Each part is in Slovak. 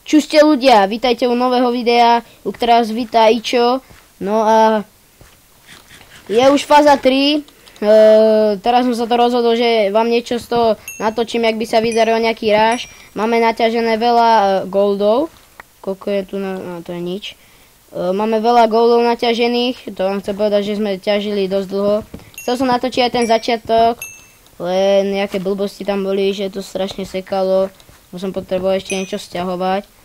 Čuste ľudia, vítajte u nového videa, u ktorého vás víta Ičo. No a je už fáza 3. Teraz som sa to rozhodol, že vám niečo z toho natočím, jak by sa vyzeral nejaký ráž. Máme naťažené veľa goldov. Koľko je tu? No to je nič. Máme veľa goldov naťažených. To vám chcem povedať, že sme ťažili dosť dlho. Chcel som natočiť aj ten začiatok, len nejaké blbosti tam boli, že to strašne sekalo. Som potreboval ešte niečo sťahovať.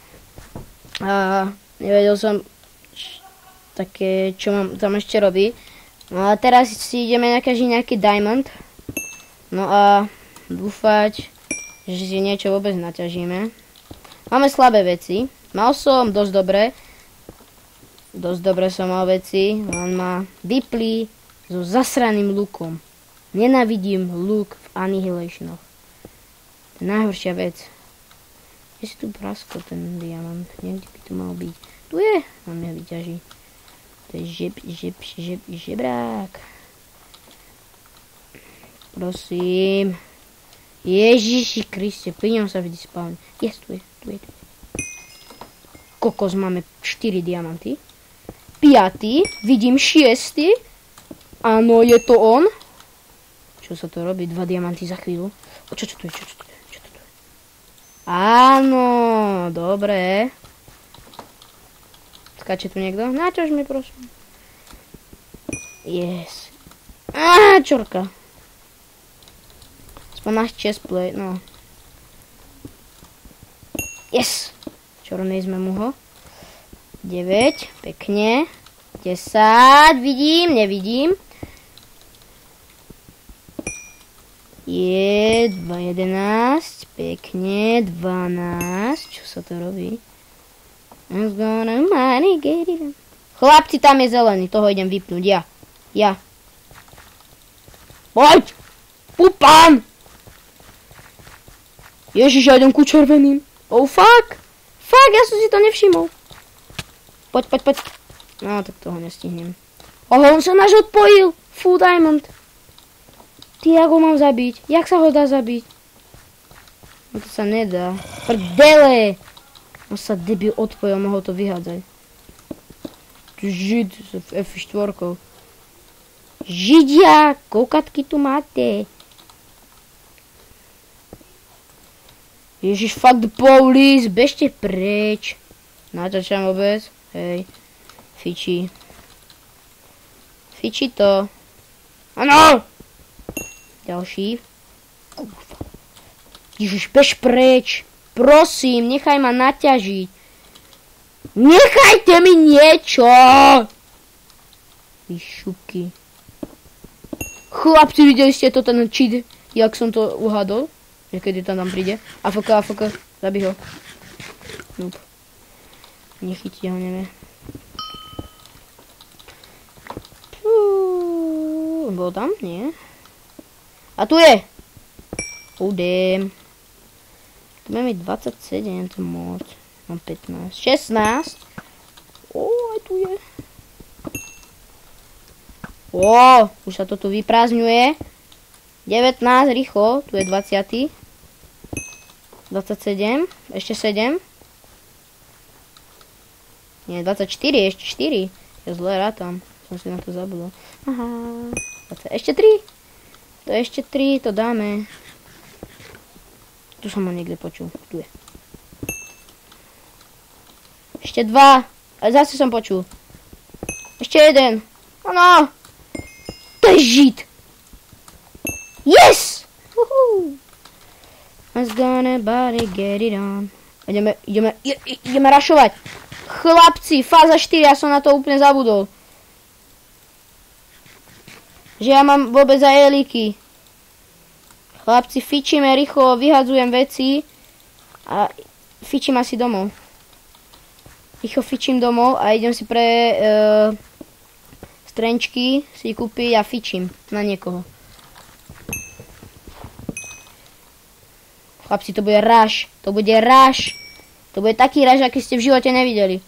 A nevedel som také, čo mám tam ešte robiť. No a teraz si ideme nakažiť nejaký diamond. No a dúfať, že si niečo vôbec naťažíme. Máme slabé veci. Mal som dosť dobre. Dosť dobre som mal veci. On ma vyplí so zasraným lukom. Nenávidím luk v Annihilationoch. To je najhoršia vec. Kde si tu praskol ten diamant? Niekde by tu mal byť. Tu je! On mňa vyťaží. To je žebrák. Prosím. Ježiši Kriste, pri ňom sa vždy spavne. Yes, tu je. Kokos, máme 4 diamanty. 5. Vidím 6. Áno, je to on. Čo sa to robí? 2 diamanty za chvíľu. Čo tu je? Áno, dobre. Skáče tu niekto? Naťaž mi, prosím. Yes. Čorka. Aspoň náš chestplate, no. Yes. Čornej sme mu ho. 9, pekne. 10, vidím, nevidím. Je 11, pekne, 12, čo sa to robí? Chlapci, tam je zelený, toho idem vypnúť, ja. Poď! Pupám! Ježiš, ja idem ku červeným. Oh, fuck! Fuck, ja som si to nevšimol. Poď. No, tak toho nestihnem. On sa náš odpojil. Full diamond. Ty, ako mám zabiť? Jak sa ho dá zabiť? No to sa nedá. Prdele! On sa debil odpojil, mohol to vyhádzať. Žid s F4. Židia! Koukatky tu máte. Ježiš, fuck the police! Bežte preč. Natáčam vôbec? Hej. Fiči to. Áno! Ďalší. Kurva. Ježiš, bež preč. Prosím, nechaj ma naťažiť. Nechajte mi niečo! Vy šupky. Chlapci, videli ste to ten cheat, jak som to uhádol? Že kedy tam príde. AFK, zabij ho. Nope. Nechytí ho, nevie. Bol tam? Nie. A tu je! Oh damn. Tu máme 27, to moc. Mám 15. 16. Aj tu je. Už sa to tu vyprázdňuje. 19, rýchlo. Tu je 20. 27. Ešte 7. Nie, 24, ešte 4. Ja zle rátam. Som si na to zabudol. Aha. 20. Ešte 3. To je ešte 3, to dáme. Tu som ho niekde počul. Tu je. Ešte 2. A zase som počul. Ešte 1. Áno. To je žid. Yes! Let's gonna body get it on. Ideme rašovať. Chlapci, fáza 4, ja som na to úplne zabudol. Že ja mám vôbec aj elíky. Chlapci, fičíme rýchlo, vyhadzujem veci a fičím asi domov. Rýchlo fičím domov a idem si pre strenčky si kúpiť a fičím na niekoho. Chlapci, to bude rush. To bude rush. To bude taký rush, aký ste v živote nevideli.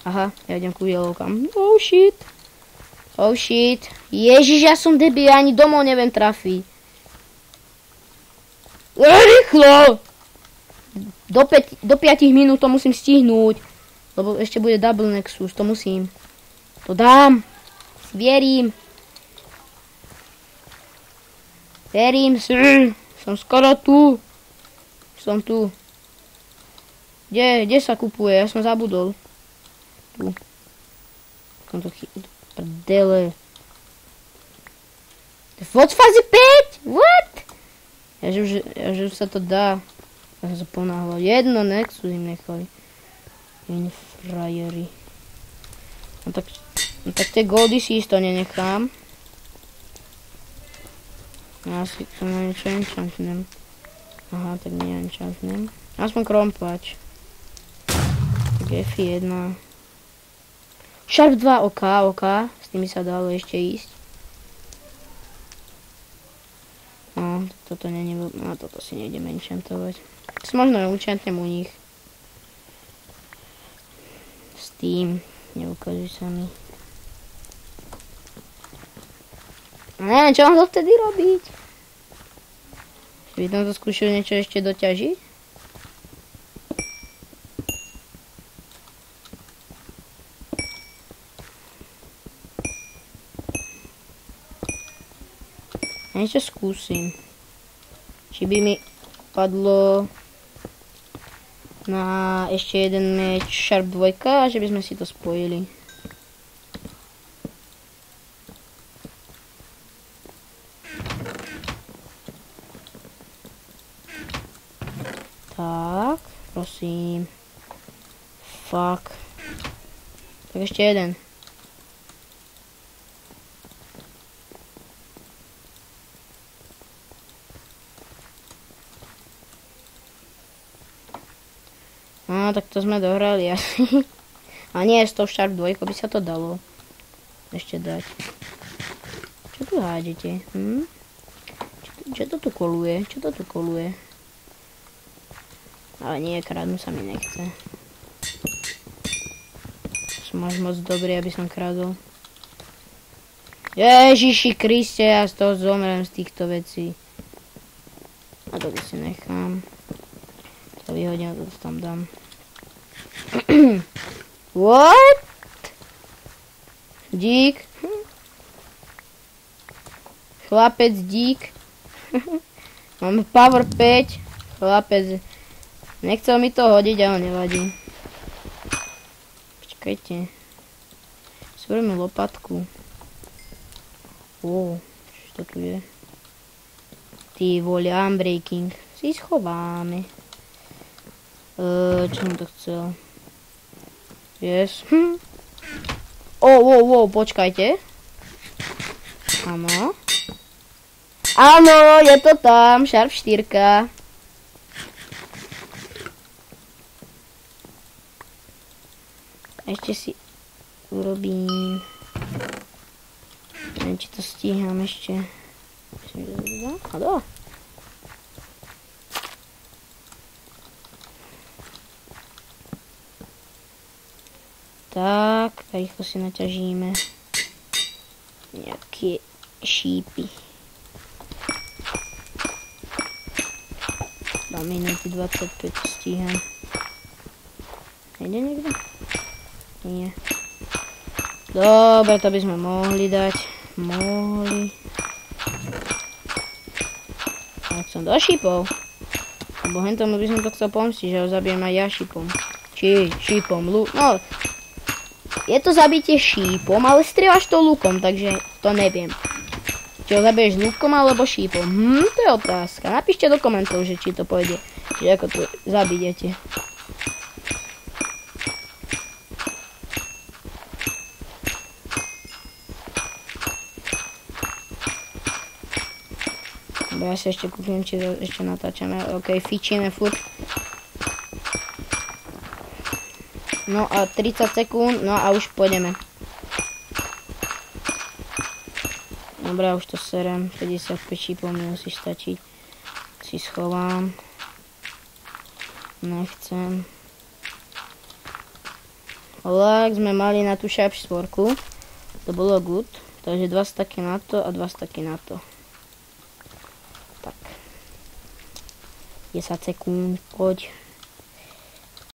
Aha, ja idem ku jelovkám. Oh shit. Oh shit. Ježiš, ja som debil, ani domov neviem trafiť. Rýchlo! Do 5 minút to musím stihnúť. Lebo ešte bude double nexus, to musím. To dám. Vierím. Verím si. Som skoro tu. Som tu. Kde sa kupuje? Ja som zabudol. Tu. Prdele. Od fázy 5? What? Ja že už sa to dá. Ja som sa ponáhľal. Jedno nexus im nechali. Iní frajeri. No tak tie goldy si isto nenechám. Ja si to na niečo enchantnem. Aha, tak nie enchantnem. Aspoň krompač. Tak F1. Sharp 2, OK. S tými sa dalo ešte ísť. No, toto není... No, toto si nejdem enchantovať. To možno enchantnem u nich. S tým. Neukazuj sa mi. Neviem, čo mám to vtedy robiť. By som to skúšal niečo ešte doťažiť? Niečo skúsim. Či by mi padlo na ešte jeden meč Sharp 2 a že by sme si to spojili. Tak, prosím. Fuck. Tak ešte jeden. No, tak to sme dohrali asi. A nie, s tou Sharp 2 by sa to dalo ešte dať. Čo tu hádete? Čo to tu koluje? Čo to tu koluje? Ale nie, kradnúť sa mi nechce. Som až moc dobrý, aby som kradol. Ježiši Kriste, ja z toho zomrem z týchto vecí. A to by si nechám. To vyhodím, to tam dám. What? Dík. Chlapec dík. Máme power 5. Chlapec. Nechcel mi to hodiť, ale nevadí. Počkajte. Zberme lopatku. Čo to tu je? Ty vole, unbreaking. Si schováme. Čo som to chcel? Yes. Počkajte. Áno. Áno, je to tam. Sharp 4. Ešte si urobím. Neviem, či to stíham ešte. Tak, rýchlo si naťažíme nejaké šípy. 2 minúty 25 stíham. Nejde niekto? Nie. Dobre, to by sme mohli dať. Tak som do šípov. Lebo hentomu by som to chcel pomstiť, že ho zabijem aj ja šípom. Šípom, no, je to zabitie šípom, ale strieľaš to lukom, takže to neviem. Či ho zabiješ lukom alebo šípom? To je otázka. Napíšte do komentov, že či to pôjde. Či ako to zabijete. Ja si ešte kúpim, či ešte natáčame. OK, fičíme furt. No a 30 sekúnd, no a už pôjdeme. Dobre, už to serem. 55 šípov mi musí stačiť. Si schovám. Nechcem. Tak sme mali na tú Sharp 4. To bolo good. Takže 2 staky na to a 2 staky na to. Tak. 10 sekúnd, poď.